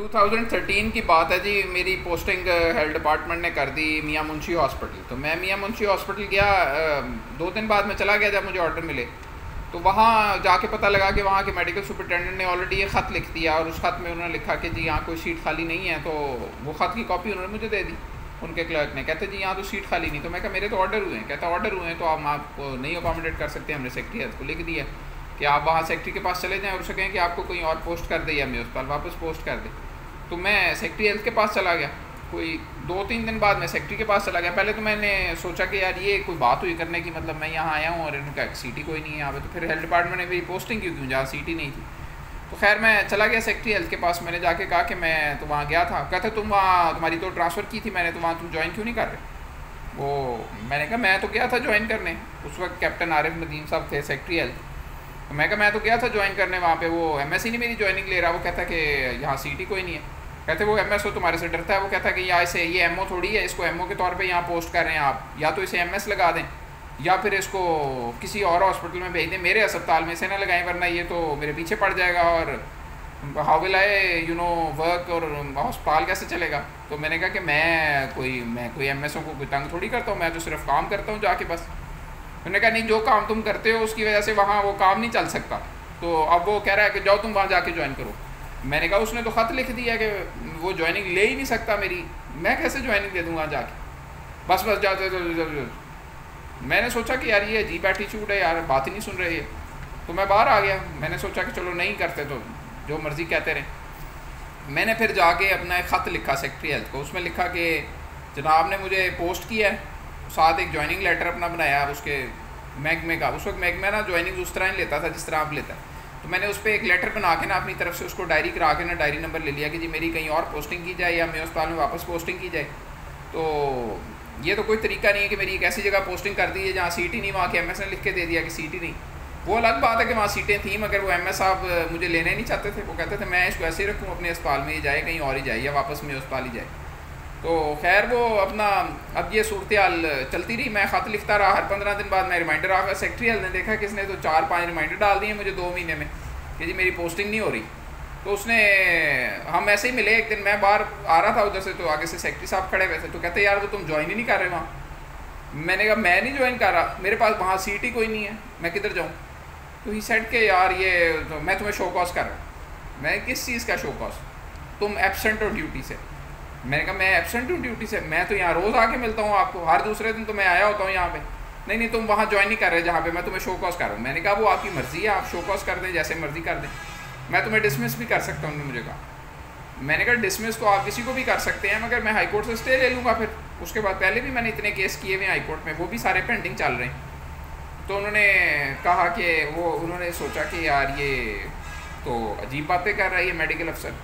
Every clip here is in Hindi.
2013 की बात है जी। मेरी पोस्टिंग हेल्थ डिपार्टमेंट ने कर दी मियां मुंशी हॉस्पिटल। तो मैं मियां मुंशी हॉस्पिटल गया। 2 दिन बाद मैं चला गया जब मुझे ऑर्डर मिले। तो वहाँ जाके पता लगा कि वहाँ के मेडिकल सुपरिटेंडेंट ने ऑलरेडी ये ख़त लिख दिया और उस ख़त में उन्होंने लिखा कि जी यहाँ कोई सीट खाली नहीं है। तो वो ख़त की कॉपी उन्होंने मुझे दे दी उनके क्लर्क ने। कहते जी यहाँ तो सीट खाली नहीं। तो मैं कहा मेरे तो ऑर्डर हुए हैं। कहता ऑर्डर हुए हैं तो हम आपको नहीं अकोमोडेट कर सकते। हमने सेक्रेटरी हेल्थ को लिख दिया कि आप वहाँ सेक्रेटरी के पास चले जाएँ और उसे कहें कि आपको कोई और पोस्ट कर दे या मेरे अस्पताल वापस पोस्ट कर दे। तो मैं सेक्रेटरी हेल्थ के पास चला गया। कोई 2-3 दिन बाद मैं सेक्रेटरी के पास चला गया। पहले तो मैंने सोचा कि यार ये कोई बात हुई करने की, मतलब मैं यहाँ आया हूँ और इनका सीटी कोई नहीं है यहाँ पे, तो फिर हेल्थ डिपार्टमेंट ने मेरी पोस्टिंग क्यों जहाँ सीटी नहीं थी। तो खैर मैं चला गया सेक्रेटरी हेल्थ के पास। मैंने जाके कहा कि मैं तो वहाँ गया था। कहते तुम वहाँ, तुम्हारी तो ट्रांसफ़र की थी मैंने, तो वहाँ तुम ज्वाइन क्यों नहीं कर रहे। वो मैंने कहा मैं तो गया था ज्वाइन करने। उस वक्त कैप्टन आरिफ नदीम साहब थे सेक्रेटरी हेल्थ। तो मैं कहा मैं तो गया था ज्वाइन करने वहाँ पे, वो एमएससी नहीं मेरी ज्वाइनिंग ले रहा। वो कहता कि यहाँ सीटी कोई नहीं है। कहते वो एमएस तुम्हारे से डरता है। वो कहता है कि या इसे ये एमओ थोड़ी है, इसको एमओ के तौर पे यहाँ पोस्ट कर रहे हैं आप, या तो इसे एमएस लगा दें या फिर इसको किसी और हॉस्पिटल में भेज दें, मेरे अस्पताल में से ना लगाएं, वरना ये तो मेरे पीछे पड़ जाएगा और हाउ विल आई वर्क और अस्पताल कैसे चलेगा। तो मैंने कहा कि मैं कोई एमएसओ को कोई तंग थोड़ी करता हूँ, मैं तो सिर्फ काम करता हूँ जाके बस। मैंने कहा नहीं, जो काम तुम करते हो उसकी वजह से वहाँ वो काम नहीं चल सकता। तो अब वो कह रहा है कि जाओ तुम वहाँ जाके ज्वाइन करो। मैंने कहा उसने तो ख़त लिख दिया कि वो ज्वाइनिंग ले ही नहीं सकता मेरी, मैं कैसे ज्वाइनिंग दे दूँगा जाके। बस जाते। मैंने सोचा कि यार ये अजीब एटीट्यूड है यार, बात ही नहीं सुन रहे ये। तो मैं बाहर आ गया। मैंने सोचा कि चलो नहीं करते तो जो मर्ज़ी कहते रहे। मैंने फिर जाके अपना एक ख़त लिखा सेक्रेटरी हेल्थ को। उसमें लिखा कि जनाब ने मुझे पोस्ट किया है, साथ एक ज्वाइनिंग लेटर अपना बनाया उसके महकमे का। उस वक्त महकमा ना ज्वाइनिंग उस तरह नहीं लेता था जिस तरह आप लेता है। तो मैंने उस पर एक लेटर बना के ना अपनी तरफ से उसको डायरी करा के ना डायरी नंबर ले लिया कि जी मेरी कहीं और पोस्टिंग की जाए या मेरे अस्पताल में वापस पोस्टिंग की जाए। तो ये तो कोई तरीका नहीं है कि मेरी एक ऐसी जगह पोस्टिंग कर दी है जहाँ सीट ही नहीं, वहाँ के एमएस ने लिख के दे दिया कि सीट ही नहीं। वो अलग बात है कि वहाँ सीटें थी, मगर वो एमएस साहब मुझे लेने नहीं चाहते थे। वो कहते थे मैं इसको ऐसे ही रखूँ अपने अस्पताल में ही जाए, कहीं और ही जाए या वापस मेरे अस्पताल ही जाए। तो खैर वो अपना अब ये सूरत हाल चलती रही। मैं ख़त लिखता रहा। हर 15 दिन बाद मैं रिमाइंडर आ गया। सेक्रेटरी हेल्थ ने देखा कि इसने तो 4-5 रिमाइंडर डाल दिए मुझे 2 महीने में कि जी मेरी पोस्टिंग नहीं हो रही। तो उसने, हम ऐसे ही मिले एक दिन, मैं बाहर आ रहा था उधर से, तो आगे से सेक्रेटरी साहब खड़े हुए थे। तो कहते यार वो तुम ज्वाइन ही नहीं कर रहे वहाँ। मैंने कहा मैं नहीं ज्वाइन कर रहा, मेरे पास वहाँ सीट ही कोई नहीं है, मैं किधर जाऊँ। तो ही सेड के यार ये तो मैं तुम्हें शो कॉज कर रहा हूँ। मैं किस चीज़ का शो कॉज, तुम एब्सेंट हो ड्यूटी से। मैंने कहा मैं एब्सेंट हूँ ड्यूटी से, मैं तो यहाँ रोज़ आके मिलता हूँ आपको, हर दूसरे दिन तो मैं आया होता हूँ यहाँ पे। नहीं तुम वहाँ ज्वाइन नहीं कर रहे जहाँ पे मैं तुम्हें शो कॉज कर रहा हूँ। मैंने कहा वो आपकी मर्ज़ी है, आप शो कॉज कर दें जैसे मर्ज़ी कर दें, मैं तुम्हें डिसमिस भी कर सकता हूँ। उन्होंने मुझे कहा, मैंने कहा डिसमिस तो आप किसी को भी कर सकते हैं, मगर मैं हाई कोर्ट से स्टे ले लूँगा फिर। उसके बाद पहले भी मैंने इतने केस किए हुए हाई कोर्ट में, वो भी सारे पेंडिंग चल रहे हैं। तो उन्होंने कहा कि उन्होंने सोचा कि यार ये तो अजीब बातें कर रहा है ये मेडिकल अफसर।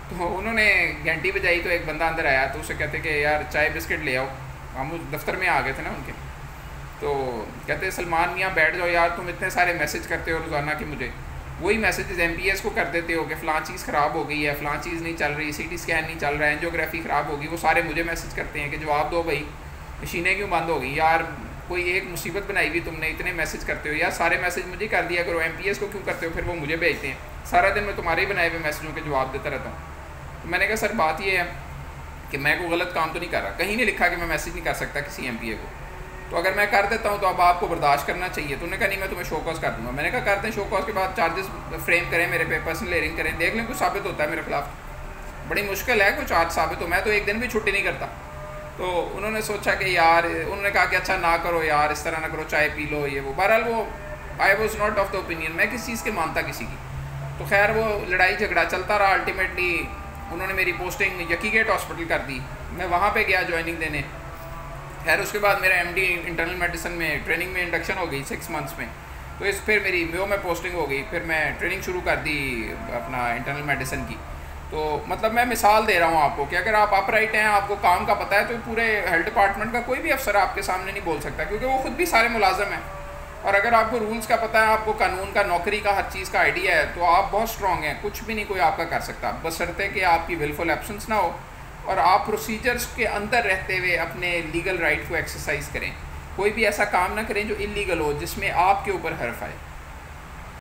तो उन्होंने घंटी बजाई तो एक बंदा अंदर आया। तो उसे कहते कि यार चाय बिस्किट ले आओ। हम उस दफ्तर में आ गए थे ना उनके। तो कहते सलमान मियाँ बैठ जाओ यार, तुम इतने सारे मैसेज करते हो रोज़ाना कि मुझे वही मैसेजेस एमपीएस को कर देते हो कि फ़लाँ चीज़ ख़राब हो गई है, फ़लाँ चीज़ नहीं चल रही, सीटी स्कैन नहीं चल रहा है, एंजियोग्राफी ख़राब होगी। वो सारे मुझे मैसेज करते हैं कि जवाब दो भाई, मशीनें क्यों बंद हो गई यार, कोई एक मुसीबत बनाई हुई तुमने, इतने मैसेज करते हो यार, सारे मैसेज मुझे कर दिया करो। एमपीएस को क्यों करते हो, फिर वो मुझे भेजते हैं। सारा दिन मैं तुम्हारे ही बनाए हुए मैसेजों के जवाब देता रहता हूँ। तो मैंने कहा सर बात ये है कि मैं कोई गलत काम तो नहीं कर रहा, कहीं नहीं लिखा कि मैं मैसेज नहीं कर सकता किसी एमपीए को, तो अगर मैं कर देता हूँ तो अब आपको बर्दाश्त करना चाहिए। तो उन्होंने कहा नहीं मैं तुम्हें शो कॉज कर दूँगा। मैंने कहा करते हैं शो कॉज के बाद चार्जेस फ्रेम करें मेरे पे, पर्सनल हेयरिंग करें, देख लें कुछ साबित होता है मेरे खिलाफ। बड़ी मुश्किल है कोई चार्ज साबित हो, मैं तो एक दिन भी छुट्टी नहीं करता। तो उन्होंने सोचा कि यार, उन्होंने कहा कि अच्छा ना करो यार, इस तरह ना करो, चाय पी लो ये वो। बहरहाल वो I was not of the opinion, मैं किस चीज़ के मानता किसी की। तो खैर वो लड़ाई झगड़ा चलता रहा। अल्टीमेटली उन्होंने मेरी पोस्टिंग यकीगेट हॉस्पिटल कर दी। मैं वहाँ पे गया ज्वाइनिंग देने। खैर उसके बाद मेरा एमडी इंटरनल मेडिसिन में ट्रेनिंग में इंडक्शन हो गई 6 मंथ्स में। तो फिर मेरी मेयो में पोस्टिंग हो गई। फिर मैं ट्रेनिंग शुरू कर दी अपना इंटरनल मेडिसिन की। तो मतलब मैं मिसाल दे रहा हूँ आपको कि अगर आप अपराइट हैं, आपको काम का पता है, तो पूरे हेल्थ डिपार्टमेंट का कोई भी अफसर आपके सामने नहीं बोल सकता, क्योंकि वो खुद भी सारे मुलाजम हैं। और अगर आपको रूल्स का पता है, आपको कानून का, नौकरी का, हर चीज़ का आइडिया है, तो आप बहुत स्ट्रॉन्ग हैं, कुछ भी नहीं कोई आपका कर सकता, बशर्ते कि आपकी विलफुल एब्सेंस ना हो और आप प्रोसीजर्स के अंदर रहते हुए अपने लीगल राइट को एक्सरसाइज करें। कोई भी ऐसा काम ना करें जो इलीगल हो, जिसमें आपके ऊपर हर्फ आए।